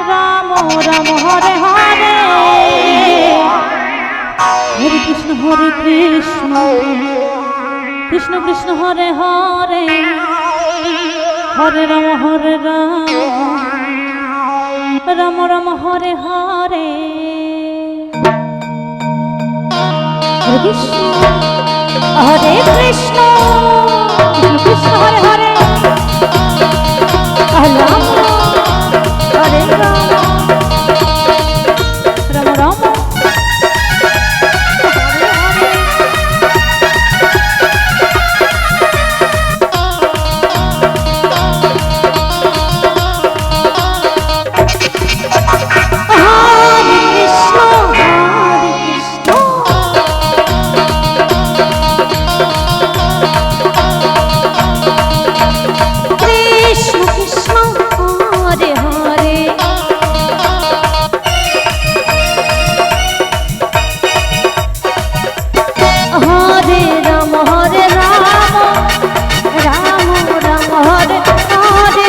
Ram Ram Hare Hare, Hare Krishna Krishna Krishna Hare Hare, Hare Ram Ram Ram Hare Hare. Hare Krishna Krishna Krishna Hare Hare, Ram Hare Ram Ram Ram Hare Krishna Krishna Krishna Hare Hare, Hare Ram Ram Ram Hare Hare,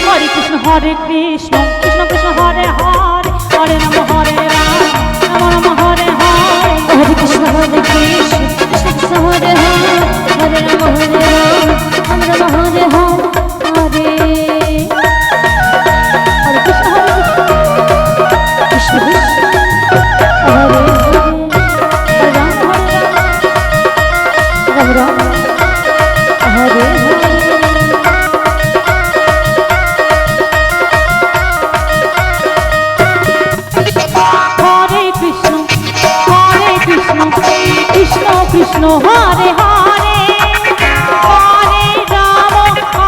Hare Krishna Krishna Krishna Hare Hare, Hare Ram Ram Ram Hare Hare, Hare Krishna Krishna Krishna Hare Hare, Ram Ram Hare Hare. Krishna Hare Hare, Hare Ram Ram Ram Hare Hare, Hare Krishna Krishna Krishna Hare Hare, Hare Ram Ram Hare Hare. Krishna Krishna Krishna Hare Hare,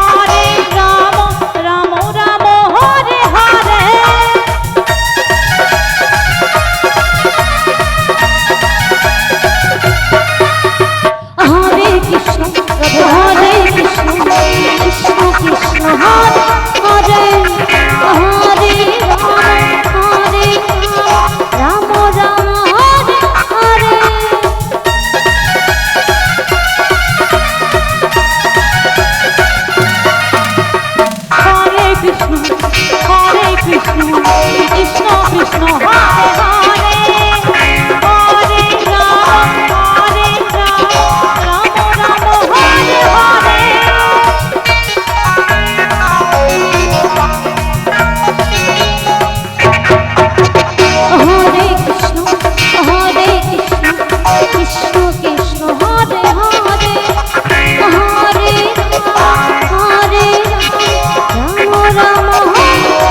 Hare Ram Ram Ram Hare Hare, Hare Krishna Krishna Krishna Hare Hare, Hare Ram Hare Krishna Krishna Krishna Hare Hare, Hare Ram Ram Hare Hare, Hare Krishna Krishna Krishna Hare Hare, Hare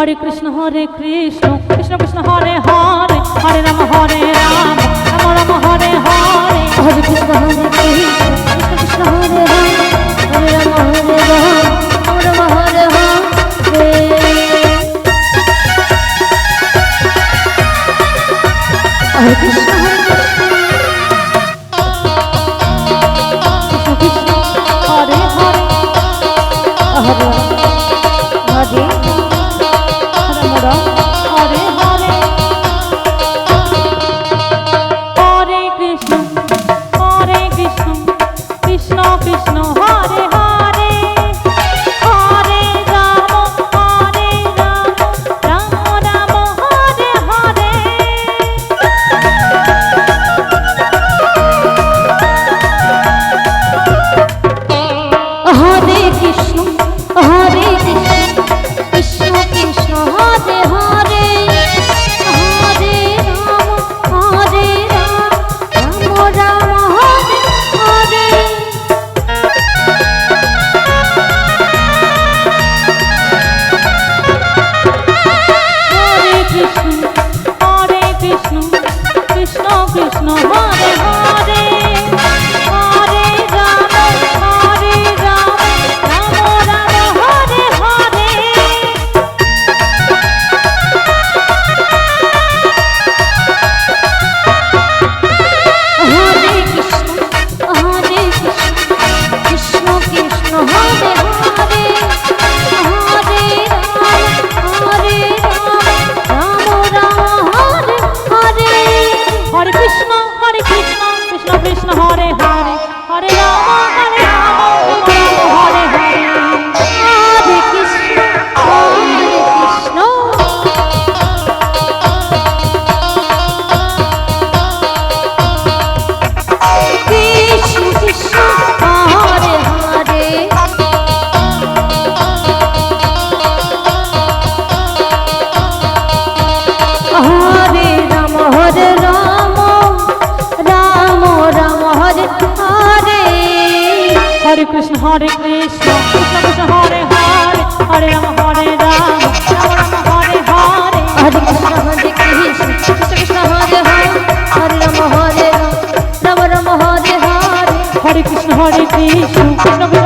Ram Hare Krishna Krishna Krishna Hare Hare, Hare Ram Ram Ram Hare Hare, Hare Krishna Krishna Krishna Hare Hare, Hare Ram Ram Hare Hare, Hare Krishna Krishna Hare Hare, Hare Hare Hare Hare, Hare Krishna Krishna Krishna Hare Hare, Hare Ram Ram Ram Hare Hare, Hare Krishna Krishna Krishna Krishna Hare Hare Hare Ram Ram Ram Hare Hare Hare Krishna Krishna Krishna Hare Hare Hare Ram Ram Ram Hare Hare Hare Krishna Krishna Krishna Hare Hare Hare Ram Ram Ram Ram Hare Hare Hare Krishna Krishna Krishna